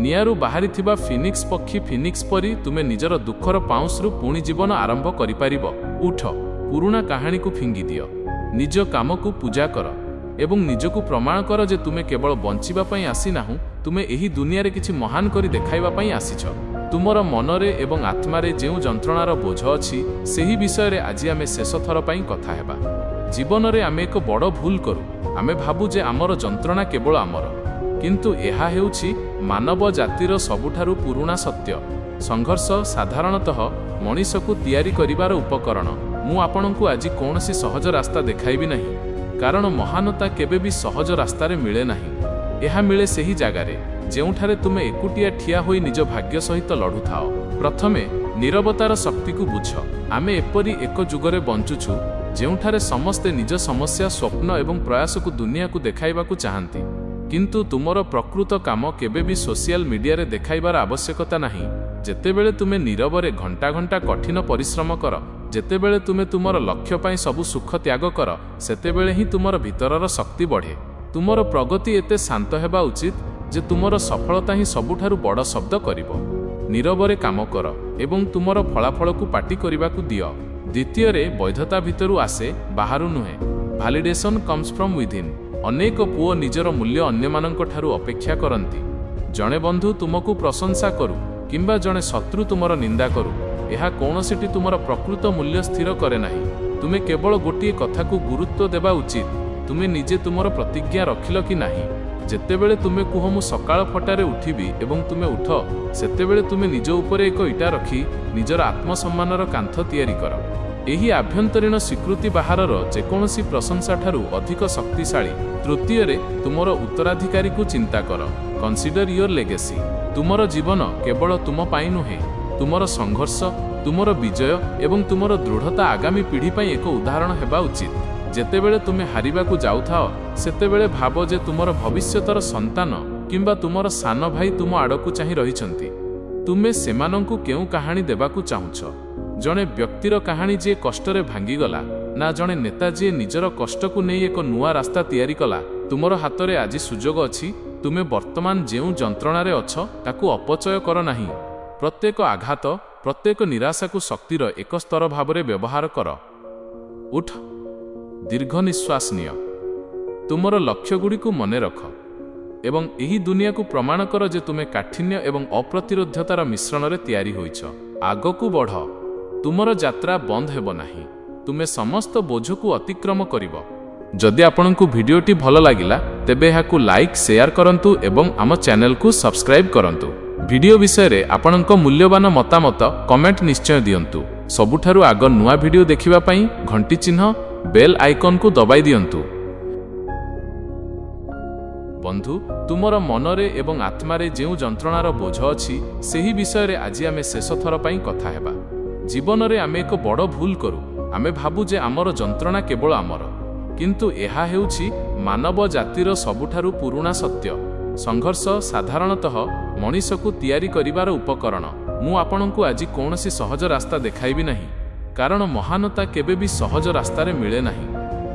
ନିଆଁରୁ ବାହାରିଥିବା ଫିନିକ୍ସ ପକ୍ଷୀ ଫିନିକ୍ସ ପରି ତୁମେ ନିଜର ଦୁଃଖର ପାଉଁଶରୁ ପୁଣି ଜୀବନ ଆରମ୍ଭ କରିପାରିବ। ଉଠ, ପୁରୁଣା କାହାଣୀକୁ ଫିଙ୍ଗି ଦିଅ, ନିଜ କାମକୁ ପୂଜା କର ଏବଂ ନିଜକୁ ପ୍ରମାଣ କର ଯେ ତୁମେ କେବଳ ବଞ୍ଚିବା ପାଇଁ ଆସିନାହୁଁ, ତୁମେ ଏହି ଦୁନିଆରେ କିଛି ମହାନ କରି ଦେଖାଇବା ପାଇଁ ଆସିଛ। ତୁମର ମନରେ ଏବଂ ଆତ୍ମାରେ ଯେଉଁ ଯନ୍ତ୍ରଣାର ବୋଝ ଅଛି ସେହି ବିଷୟରେ ଆଜି ଆମେ ଶେଷ ଥର ପାଇଁ କଥା ହେବା। ଜୀବନରେ ଆମେ ଏକ ବଡ଼ ଭୁଲ କରୁ। ଆମେ ଭାବୁ ଯେ ଆମର ଯନ୍ତ୍ରଣା କେବଳ ଆମର, କିନ୍ତୁ ଏହା ହେଉଛି ମାନବ ଜାତିର ସବୁଠାରୁ ପୁରୁଣା ସତ୍ୟ। ସଂଘର୍ଷ ସାଧାରଣତଃ ମଣିଷକୁ ତିଆରି କରିବାର ଉପକରଣ। ମୁଁ ଆପଣଙ୍କୁ ଆଜି କୌଣସି ସହଜ ରାସ୍ତା ଦେଖାଇବି ନାହିଁ, କାରଣ ମହାନତା କେବେ ବି ସହଜ ରାସ୍ତାରେ ମିଳେ ନାହିଁ। ଏହା ମିଳେ ସେହି ଜାଗାରେ ଯେଉଁଠାରେ ତୁମେ ଏକୁଟିଆ ଠିଆ ହୋଇ ନିଜ ଭାଗ୍ୟ ସହିତ ଲଢ଼ୁଥାଅ। ପ୍ରଥମେ ନୀରବତାର ଶକ୍ତିକୁ ବୁଝ। ଆମେ ଏପରି ଏକ ଯୁଗରେ ବଞ୍ଚୁଛୁ ଯେଉଁଠାରେ ସମସ୍ତେ ନିଜ ସମସ୍ୟା, ସ୍ୱପ୍ନ ଏବଂ ପ୍ରୟାସକୁ ଦୁନିଆକୁ ଦେଖାଇବାକୁ ଚାହାନ୍ତି, କିନ୍ତୁ ତୁମର ପ୍ରକୃତ କାମ କେବେ ବି ସୋସିଆଲ ମିଡିଆରେ ଦେଖାଇବାର ଆବଶ୍ୟକତା ନାହିଁ। ଯେତେବେଳେ ତୁମେ ନୀରବରେ ଘଣ୍ଟା ଘଣ୍ଟା କଠିନ ପରିଶ୍ରମ କର, ଯେତେବେଳେ ତୁମେ ତୁମର ଲକ୍ଷ୍ୟ ପାଇଁ ସବୁ ସୁଖ ତ୍ୟାଗ କର, ସେତେବେଳେ ହିଁ ତୁମର ଭିତରର ଶକ୍ତି ବଢ଼େ। ତୁମର ପ୍ରଗତି ଏତେ ଶାନ୍ତ ହେବା ଉଚିତ ଯେ ତୁମର ସଫଳତା ହିଁ ସବୁଠାରୁ ବଡ଼ ଶବ୍ଦ କରିବ। ନୀରବରେ କାମ କର ଏବଂ ତୁମର ଫଳାଫଳକୁ ପାଟି କରିବାକୁ ଦିଅ। ଦ୍ୱିତୀୟରେ, ବୈଧତା ଭିତରୁ ଆସେ, ବାହାରୁ ନୁହେଁ। Validation comes from within. ଅନେକ ପୁଅ ନିଜର ମୂଲ୍ୟ ଅନ୍ୟମାନଙ୍କଠାରୁ ଅପେକ୍ଷା କରନ୍ତି। ଜଣେ ବନ୍ଧୁ ତୁମକୁ ପ୍ରଶଂସା କରୁ କିମ୍ବା ଜଣେ ଶତ୍ରୁ ତୁମର ନିନ୍ଦା କରୁ, ଏହା କୌଣସିଟି ତୁମର ପ୍ରକୃତ ମୂଲ୍ୟ ସ୍ଥିର କରେ ନାହିଁ। ତୁମେ କେବଳ ଗୋଟିଏ କଥାକୁ ଗୁରୁତ୍ୱ ଦେବା ଉଚିତ, ତୁମେ ନିଜେ ତୁମର ପ୍ରତିଜ୍ଞା ରଖିଲ କି ନାହିଁ। ଯେତେବେଳେ ତୁମେ କୁହ ମୁଁ ସକାଳ ଫଟାରେ ଉଠିବି ଏବଂ ତୁମେ ଉଠ, ସେତେବେଳେ ତୁମେ ନିଜ ଉପରେ ଏକ ଇଟା ରଖି ନିଜର ଆତ୍ମସମ୍ମାନର କାନ୍ଥ ତିଆରି କର। ଏହି ଆଭ୍ୟନ୍ତରୀଣ ସ୍ୱୀକୃତି ବାହାରର ଯେକୌଣସି ପ୍ରଶଂସାଠାରୁ ଅଧିକ ଶକ୍ତିଶାଳୀ। ତୃତୀୟରେ, ତୁମର ଉତ୍ତରାଧିକାରୀକୁ ଚିନ୍ତା କର। Consider your legacy. ତୁମର ଜୀବନ କେବଳ ତୁମ ପାଇଁ ନୁହେଁ, ତୁମର ସଂଘର୍ଷ, ତୁମର ବିଜୟ ଏବଂ ତୁମର ଦୃଢ଼ତା ଆଗାମୀ ପିଢ଼ି ପାଇଁ ଏକ ଉଦାହରଣ ହେବା ଉଚିତ। ଯେତେବେଳେ ତୁମେ ହାରିବାକୁ ଯାଉଥାଅ, ସେତେବେଳେ ଭାବ ଯେ ତୁମର ଭବିଷ୍ୟତର ସନ୍ତାନ କିମ୍ବା ତୁମର ସାନ ଭାଇ ତୁମ ଆଡ଼କୁ ଚାହିଁ ରହିଛନ୍ତି। ତୁମେ ସେମାନଙ୍କୁ କେଉଁ କାହାଣୀ ଦେବାକୁ ଚାହୁଁଛ? ଜଣେ ବ୍ୟକ୍ତିର କାହାଣୀ ଯିଏ କଷ୍ଟରେ ଭାଙ୍ଗିଗଲା, ନା ଜଣେ ନେତା ଯିଏ ନିଜର କଷ୍ଟକୁ ନେଇ ଏକ ନୂଆ ରାସ୍ତା ତିଆରି କଲା? ତୁମର ହାତରେ ଆଜି ସୁଯୋଗ ଅଛି। ତୁମେ ବର୍ତ୍ତମାନ ଯେଉଁ ଯନ୍ତ୍ରଣାରେ ଅଛ, ତାକୁ ଅପଚୟ କର ନାହିଁ। ପ୍ରତ୍ୟେକ ଆଘାତ, ପ୍ରତ୍ୟେକ ନିରାଶାକୁ ଶକ୍ତିର ଏକ ସ୍ତର ଭାବରେ ବ୍ୟବହାର କର। ଉଠ, ଦୀର୍ଘ ନିଶ୍ୱାସ ନିଅ, ତୁମର ଲକ୍ଷ୍ୟଗୁଡ଼ିକୁ ମନେ ରଖ ଏବଂ ଏହି ଦୁନିଆକୁ ପ୍ରମାଣ କର ଯେ ତୁମେ କାଠିନ୍ୟ ଏବଂ ଅପ୍ରତିରୋଧ୍ୟତାର ମିଶ୍ରଣରେ ତିଆରି ହୋଇଛ। ଆଗକୁ ବଢ଼, ତୁମର ଯାତ୍ରା ବନ୍ଦ ହେବ ନାହିଁ। ତୁମେ ସମସ୍ତ ବୋଝକୁ ଅତିକ୍ରମ କରିବ। ଯଦି ଆପଣଙ୍କୁ ଭିଡ଼ିଓଟି ଭଲ ଲାଗିଲା, ତେବେ ଏହାକୁ ଲାଇକ୍, ସେୟାର କରନ୍ତୁ ଏବଂ ଆମ ଚ୍ୟାନେଲକୁ ସବସ୍କ୍ରାଇବ୍ କରନ୍ତୁ। ଭିଡ଼ିଓ ବିଷୟରେ ଆପଣଙ୍କ ମୂଲ୍ୟବାନ ମତାମତ କମେଣ୍ଟ ନିଶ୍ଚୟ ଦିଅନ୍ତୁ। ସବୁଠାରୁ ଆଗ ନୂଆ ଭିଡ଼ିଓ ଦେଖିବା ପାଇଁ ଘଣ୍ଟି ଚିହ୍ନ ବେଲ୍ ଆଇକନ୍କୁ ଦବାଇ ଦିଅନ୍ତୁ। ବନ୍ଧୁ, ତୁମର ମନରେ ଏବଂ ଆତ୍ମାରେ ଯେଉଁ ଯନ୍ତ୍ରଣାର ବୋଝ ଅଛି, ସେହି ବିଷୟରେ ଆଜି ଆମେ ଶେଷ ଥର ପାଇଁ କଥା ହେବା। ଜୀବନରେ ଆମେ ଏକ ବଡ଼ ଭୁଲ କରୁ। ଆମେ ଭାବୁ ଯେ ଆମର ଯନ୍ତ୍ରଣା କେବଳ ଆମର, କିନ୍ତୁ ଏହା ହେଉଛି ମାନବ ଜାତିର ସବୁଠାରୁ ପୁରୁଣା ସତ୍ୟ। ସଂଘର୍ଷ ସାଧାରଣତଃ ମଣିଷକୁ ତିଆରି କରିବାର ଉପକରଣ। ମୁଁ ଆପଣଙ୍କୁ ଆଜି କୌଣସି ସହଜ ରାସ୍ତା ଦେଖାଇବି ନାହିଁ, କାରଣ ମହାନତା କେବେ ବି ସହଜ ରାସ୍ତାରେ ମିଳେ ନାହିଁ।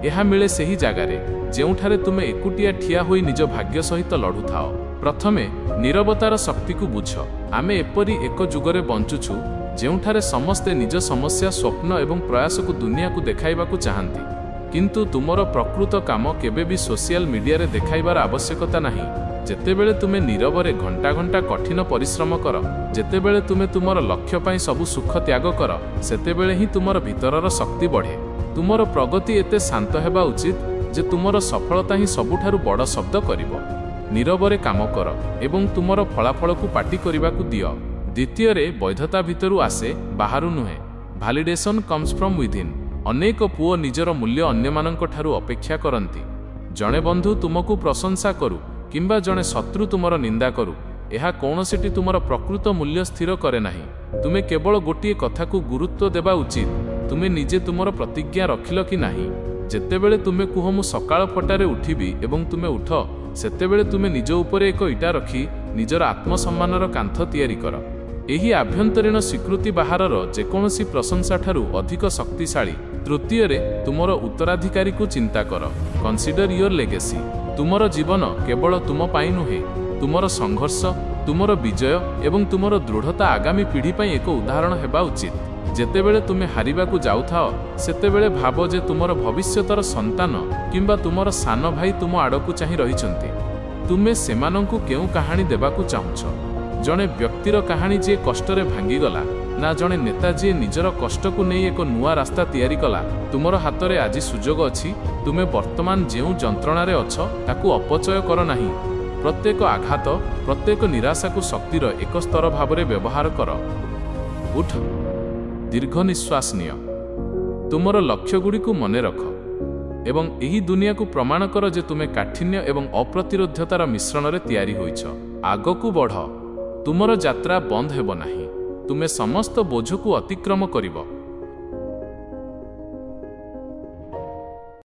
ଏହା ମିଳେ ସେହି ଜାଗାରେ ଯେଉଁଠାରେ ତୁମେ ଏକୁଟିଆ ଠିଆ ହୋଇ ନିଜ ଭାଗ୍ୟ ସହିତ ଲଢ଼ୁଥାଅ। ପ୍ରଥମେ, ନୀରବତାର ଶକ୍ତିକୁ ବୁଝ। ଆମେ ଏପରି ଏକ ଯୁଗରେ ବଞ୍ଚୁଛୁ ଯେଉଁଠାରେ ସମସ୍ତେ ନିଜ ସମସ୍ୟା, ସ୍ୱପ୍ନ ଏବଂ ପ୍ରୟାସକୁ ଦୁନିଆକୁ ଦେଖାଇବାକୁ ଚାହାନ୍ତି, କିନ୍ତୁ ତୁମର ପ୍ରକୃତ କାମ କେବେ ବି ସୋସିଆଲ ମିଡିଆରେ ଦେଖାଇବାର ଆବଶ୍ୟକତା ନାହିଁ। ଯେତେବେଳେ ତୁମେ ନୀରବରେ ଘଣ୍ଟା ଘଣ୍ଟା କଠିନ ପରିଶ୍ରମ କର, ଯେତେବେଳେ ତୁମେ ତୁମର ଲକ୍ଷ୍ୟ ପାଇଁ ସବୁ ସୁଖ ତ୍ୟାଗ କର, ସେତେବେଳେ ହିଁ ତୁମର ଭିତରର ଶକ୍ତି ବଢ଼େ। ତୁମର ପ୍ରଗତି ଏତେ ଶାନ୍ତ ହେବା ଉଚିତ ଯେ ତୁମର ସଫଳତା ହିଁ ସବୁଠାରୁ ବଡ଼ ଶବ୍ଦ କରିବ। ନୀରବରେ କାମ କର ଏବଂ ତୁମର ଫଳାଫଳକୁ ପାଟି କରିବାକୁ ଦିଅ। ଦ୍ୱିତୀୟରେ, ବୈଧତା ଭିତରୁ ଆସେ, ବାହାରୁ ନୁହେଁ। Validation comes from within. ଅନେକ ପୁଅ ନିଜର ମୂଲ୍ୟ ଅନ୍ୟମାନଙ୍କଠାରୁ ଅପେକ୍ଷା କରନ୍ତି। ଜଣେ ବନ୍ଧୁ ତୁମକୁ ପ୍ରଶଂସା କରୁ କିମ୍ବା ଜଣେ ଶତ୍ରୁ ତୁମର ନିନ୍ଦା କରୁ, ଏହା କୌଣସିଟି ତୁମର ପ୍ରକୃତ ମୂଲ୍ୟ ସ୍ଥିର କରେ ନାହିଁ। ତୁମେ କେବଳ ଗୋଟିଏ କଥାକୁ ଗୁରୁତ୍ୱ ଦେବା ଉଚିତ, ତୁମେ ନିଜେ ତୁମର ପ୍ରତିଜ୍ଞା ରଖିଲ କି ନାହିଁ। ଯେତେବେଳେ ତୁମେ କୁହ ମୁଁ ସକାଳ ଫଟାରେ ଉଠିବି ଏବଂ ତୁମେ ଉଠ, ସେତେବେଳେ ତୁମେ ନିଜ ଉପରେ ଏକ ଇଟା ରଖି ନିଜର ଆତ୍ମସମ୍ମାନର କାନ୍ଥ ତିଆରି କର। ଏହି ଆଭ୍ୟନ୍ତରୀଣ ସ୍ୱୀକୃତି ବାହାରର ଯେକୌଣସି ପ୍ରଶଂସାଠାରୁ ଅଧିକ ଶକ୍ତିଶାଳୀ। ତୃତୀୟରେ, ତୁମର ଉତ୍ତରାଧିକାରୀକୁ ଚିନ୍ତା କର। Consider your legacy. ତୁମର ଜୀବନ କେବଳ ତୁମ ପାଇଁ ନୁହେଁ, ତୁମର ସଂଘର୍ଷ, ତୁମର ବିଜୟ ଏବଂ ତୁମର ଦୃଢ଼ତା ଆଗାମୀ ପିଢ଼ି ପାଇଁ ଏକ ଉଦାହରଣ ହେବା ଉଚିତ। ଯେତେବେଳେ ତୁମେ ହାରିବାକୁ ଯାଉଥାଅ, ସେତେବେଳେ ଭାବ ଯେ ତୁମର ଭବିଷ୍ୟତର ସନ୍ତାନ କିମ୍ବା ତୁମର ସାନ ଭାଇ ତୁମ ଆଡ଼କୁ ଚାହିଁ ରହିଛନ୍ତି। ତୁମେ ସେମାନଙ୍କୁ କେଉଁ କାହାଣୀ ଦେବାକୁ ଚାହୁଁଛ? ଜଣେ ବ୍ୟକ୍ତିର କାହାଣୀ ଯିଏ କଷ୍ଟରେ ଭାଙ୍ଗିଗଲା, ନା ଜଣେ ନେତା ଯିଏ ନିଜର କଷ୍ଟକୁ ନେଇ ଏକ ନୂଆ ରାସ୍ତା ତିଆରି କଲା? ତୁମର ହାତରେ ଆଜି ସୁଯୋଗ ଅଛି। ତୁମେ ବର୍ତ୍ତମାନ ଯେଉଁ ଯନ୍ତ୍ରଣାରେ ଅଛ, ତାକୁ ଅପଚୟ କର ନାହିଁ। ପ୍ରତ୍ୟେକ ଆଘାତ, ପ୍ରତ୍ୟେକ ନିରାଶାକୁ ଶକ୍ତିର ଏକ ସ୍ତର ଭାବରେ ବ୍ୟବହାର କର। ଉଠ, ଦୀର୍ଘ ନିଶ୍ୱାସ ନିଅ, ତୁମର ଲକ୍ଷ୍ୟଗୁଡ଼ିକୁ ମନେ ରଖ ଏବଂ ଏହି ଦୁନିଆକୁ ପ୍ରମାଣ କର ଯେ ତୁମେ କାଠିନ୍ୟ ଏବଂ ଅପ୍ରତିରୋଧ୍ୟତାର ମିଶ୍ରଣରେ ତିଆରି ହୋଇଛ। ଆଗକୁ ବଢ଼, ତୁମର ଯାତ୍ରା ବନ୍ଦ ହେବ ନାହିଁ। ତୁମେ ସମସ୍ତ ବୋଝକୁ ଅତିକ୍ରମ କରିବ।